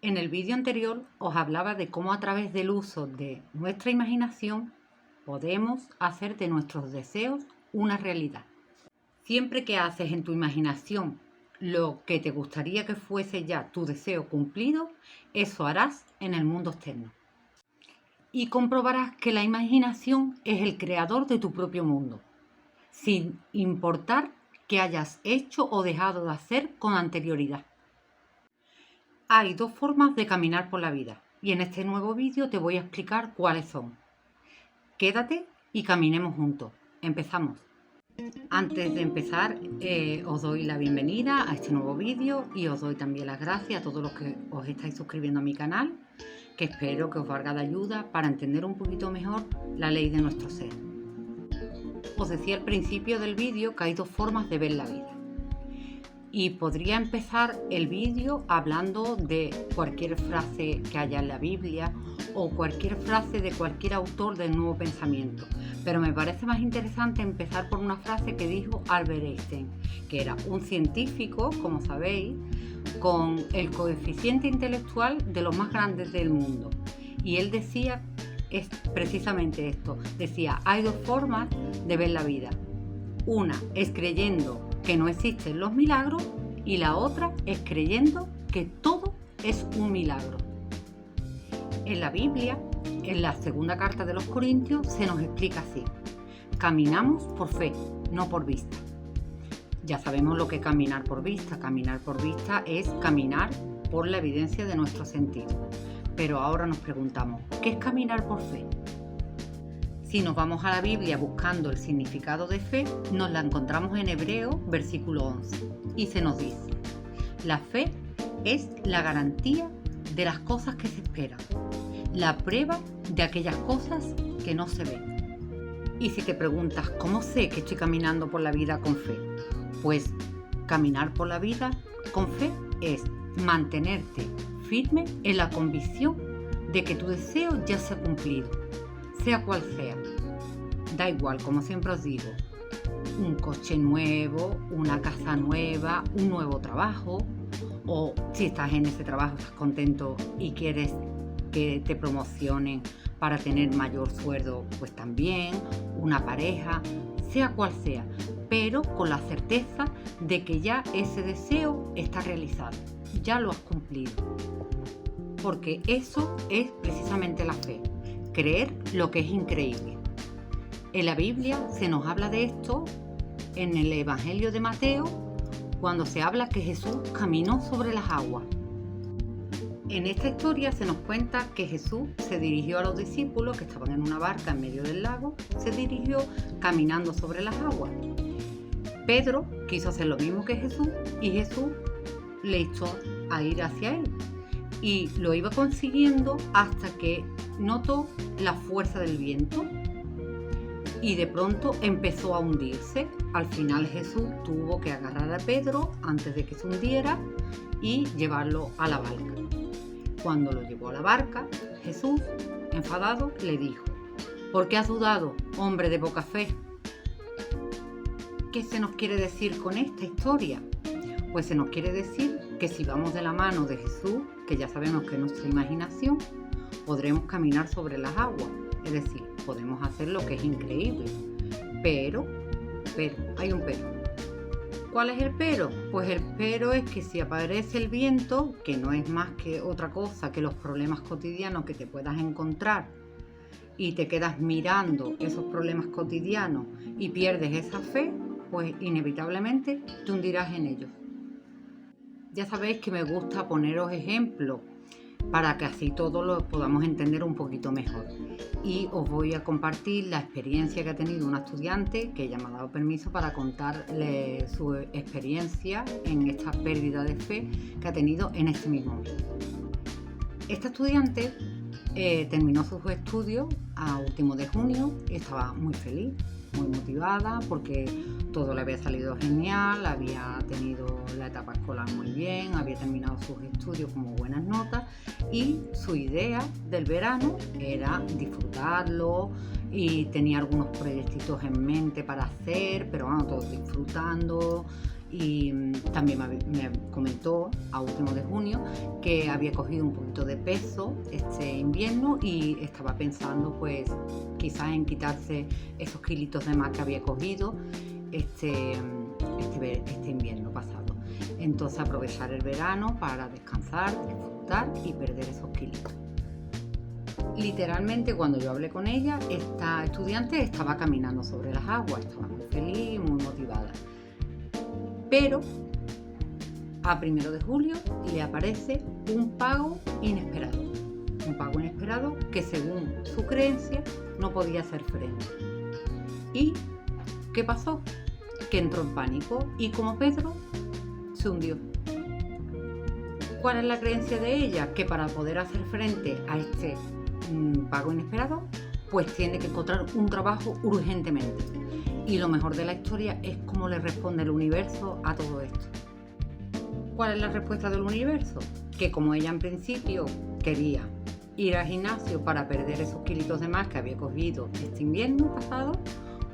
En el vídeo anterior os hablaba de cómo a través del uso de nuestra imaginación podemos hacer de nuestros deseos una realidad. Siempre que haces en tu imaginación lo que te gustaría que fuese ya tu deseo cumplido, eso harás en el mundo externo. Y comprobarás que la imaginación es el creador de tu propio mundo, sin importar qué hayas hecho o dejado de hacer con anterioridad. Hay dos formas de caminar por la vida y en este nuevo vídeo te voy a explicar cuáles son. Quédate y caminemos juntos. Empezamos. Antes de empezar, os doy la bienvenida a este nuevo vídeo y os doy también las gracias a todos los que os estáis suscribiendo a mi canal, que espero que os valga de ayuda para entender un poquito mejor la ley de nuestro ser. Os decía al principio del vídeo que hay dos formas de ver la vida. Y podría empezar el vídeo hablando de cualquier frase que haya en la Biblia o cualquier frase de cualquier autor del Nuevo Pensamiento. Pero me parece más interesante empezar por una frase que dijo Albert Einstein, que era un científico, como sabéis, con el coeficiente intelectual de los más grandes del mundo. Y él decía precisamente esto. Decía, hay dos formas de ver la vida. Una es creyendo que no existen los milagros y la otra es creyendo que todo es un milagro. En la Biblia, en la segunda carta de los Corintios, se nos explica así: caminamos por fe, no por vista. Ya sabemos lo que es caminar por vista. Caminar por vista es caminar por la evidencia de nuestro sentido. Pero ahora nos preguntamos, ¿qué es caminar por fe? Si nos vamos a la Biblia buscando el significado de fe, nos la encontramos en Hebreo, versículo 11, y se nos dice: la fe es la garantía de las cosas que se esperan, la prueba de aquellas cosas que no se ven. Y si te preguntas, ¿cómo sé que estoy caminando por la vida con fe? Pues caminar por la vida con fe es mantenerte firme en la convicción de que tu deseo ya se ha cumplido, sea cual sea. Da igual, como siempre os digo, un coche nuevo, una casa nueva, un nuevo trabajo, o si estás en ese trabajo, estás contento y quieres que te promocionen para tener mayor sueldo, pues también, una pareja, sea cual sea, pero con la certeza de que ya ese deseo está realizado, ya lo has cumplido. Porque eso es precisamente la fe, creer lo que es increíble. En la Biblia se nos habla de esto en el Evangelio de Mateo, cuando se habla que Jesús caminó sobre las aguas. En esta historia se nos cuenta que Jesús se dirigió a los discípulos que estaban en una barca en medio del lago, se dirigió caminando sobre las aguas. Pedro quiso hacer lo mismo que Jesús y Jesús le hizo a ir hacia él. Y lo iba consiguiendo hasta que notó la fuerza del viento y de pronto empezó a hundirse. Al final Jesús tuvo que agarrar a Pedro antes de que se hundiera y llevarlo a la barca. Cuando lo llevó a la barca, Jesús, enfadado, le dijo: ¿por qué has dudado, hombre de poca fe? ¿Qué se nos quiere decir con esta historia? Pues se nos quiere decir que si vamos de la mano de Jesús, que ya sabemos que es nuestra imaginación, podremos caminar sobre las aguas. Es decir, podemos hacer lo que es increíble. Pero, hay un pero. ¿Cuál es el pero? Pues el pero es que si aparece el viento, que no es más que otra cosa que los problemas cotidianos que te puedas encontrar, y te quedas mirando esos problemas cotidianos y pierdes esa fe, pues inevitablemente te hundirás en ellos. Ya sabéis que me gusta poneros ejemplos para que así todos lo podamos entender un poquito mejor. Y os voy a compartir la experiencia que ha tenido una estudiante, que ella me ha dado permiso para contarle su experiencia en esta pérdida de fe que ha tenido en este mismo mes. Esta estudiante terminó sus estudios a último de junio y estaba muy feliz, muy motivada porque todo le había salido genial, había tenido la etapa escolar muy bien, había terminado sus estudios con muy buenas notas y su idea del verano era disfrutarlo y tenía algunos proyectitos en mente para hacer, pero bueno, todos disfrutando y también me comentó a últimos de junio que había cogido un poquito de peso este invierno y estaba pensando pues quizás en quitarse esos kilitos de más que había cogido este invierno pasado. Entonces aprovechar el verano para descansar, disfrutar y perder esos kilitos. Literalmente cuando yo hablé con ella, esta estudiante estaba caminando sobre las aguas, estaba muy feliz, muy motivada. Pero a 1 de julio le aparece un pago inesperado. Un pago inesperado que según su creencia no podía hacer frente. ¿Y qué pasó? Que entró en pánico y como Pedro se hundió. ¿Cuál es la creencia de ella? Que para poder hacer frente a este pago inesperado, pues tiene que encontrar un trabajo urgentemente. Y lo mejor de la historia es cómo le responde el universo a todo esto. ¿Cuál es la respuesta del universo? Que como ella en principio quería ir al gimnasio para perder esos kilitos de más que había cogido este invierno pasado,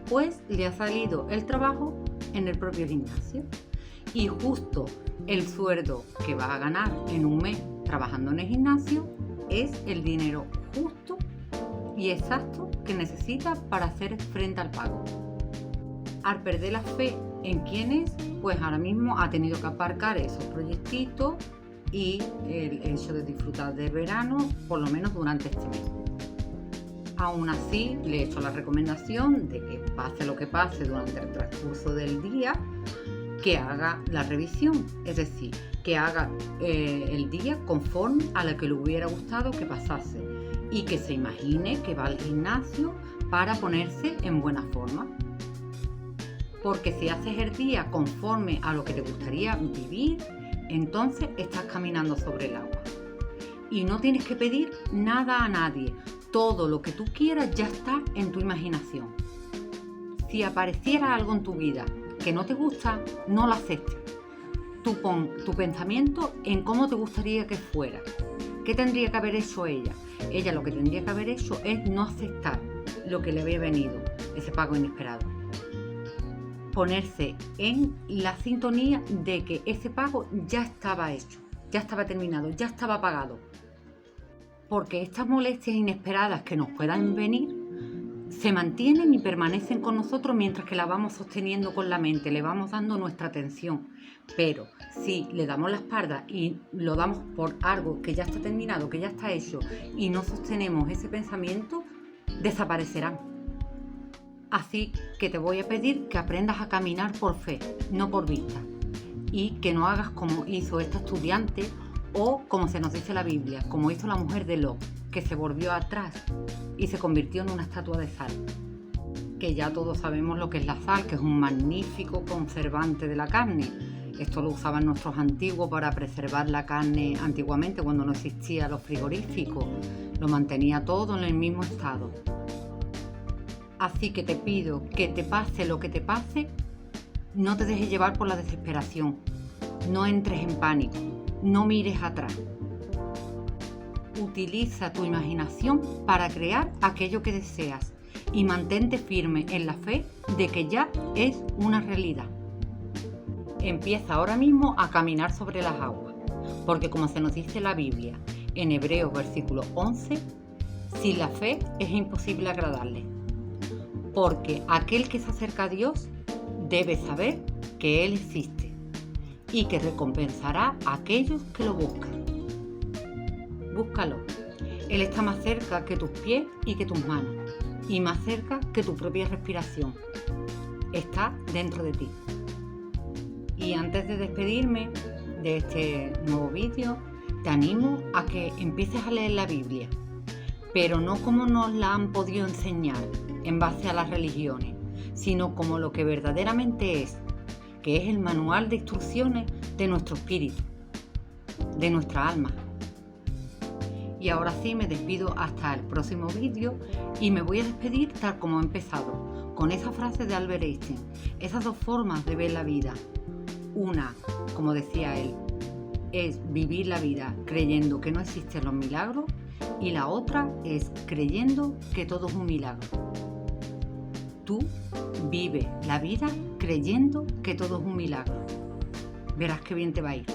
pues le ha salido el trabajo en el propio gimnasio. Y justo el sueldo que va a ganar en un mes trabajando en el gimnasio es el dinero justo y exacto que necesita para hacer frente al pago. Al perder la fe en quién es, pues ahora mismo ha tenido que aparcar esos proyectitos y el hecho de disfrutar del verano, por lo menos durante este mes. Aún así, le he hecho la recomendación de que pase lo que pase durante el transcurso del día, que haga la revisión, es decir, que haga el día conforme a lo que le hubiera gustado que pasase y que se imagine que va al gimnasio para ponerse en buena forma. Porque si haces el día conforme a lo que te gustaría vivir, entonces estás caminando sobre el agua. Y no tienes que pedir nada a nadie. Todo lo que tú quieras ya está en tu imaginación. Si apareciera algo en tu vida que no te gusta, no lo aceptes. Tú pon tu pensamiento en cómo te gustaría que fuera. ¿Qué tendría que haber hecho ella? Ella lo que tendría que haber hecho es no aceptar lo que le había venido, ese pago inesperado. Ponerse en la sintonía de que ese pago ya estaba hecho, ya estaba terminado, ya estaba pagado. Porque estas molestias inesperadas que nos puedan venir se mantienen y permanecen con nosotros mientras que la vamos sosteniendo con la mente, le vamos dando nuestra atención. Pero si le damos la espalda y lo damos por algo que ya está terminado, que ya está hecho y no sostenemos ese pensamiento, desaparecerán. Así que te voy a pedir que aprendas a caminar por fe, no por vista. Y que no hagas como hizo esta estudiante o como se nos dice en la Biblia, como hizo la mujer de Lot, que se volvió atrás y se convirtió en una estatua de sal. Que ya todos sabemos lo que es la sal, que es un magnífico conservante de la carne. Esto lo usaban nuestros antiguos para preservar la carne antiguamente cuando no existía los frigoríficos. Lo mantenía todo en el mismo estado. Así que te pido que te pase lo que te pase, no te dejes llevar por la desesperación, no entres en pánico, no mires atrás. Utiliza tu imaginación para crear aquello que deseas y mantente firme en la fe de que ya es una realidad. Empieza ahora mismo a caminar sobre las aguas, porque como se nos dice en la Biblia, en Hebreos versículo 11, sin la fe es imposible agradarle. Porque aquel que se acerca a Dios debe saber que Él existe y que recompensará a aquellos que lo buscan. Búscalo. Él está más cerca que tus pies y que tus manos, y más cerca que tu propia respiración. Está dentro de ti. Y antes de despedirme de este nuevo vídeo, te animo a que empieces a leer la Biblia, pero no como nos la han podido enseñar en base a las religiones, sino como lo que verdaderamente es, que es el manual de instrucciones de nuestro espíritu, de nuestra alma. Y ahora sí me despido hasta el próximo vídeo y me voy a despedir tal como he empezado, con esa frase de Albert Einstein, esas dos formas de ver la vida. Una, como decía él, es vivir la vida creyendo que no existen los milagros y la otra es creyendo que todo es un milagro. Tú vive la vida creyendo que todo es un milagro. Verás qué bien te va a ir.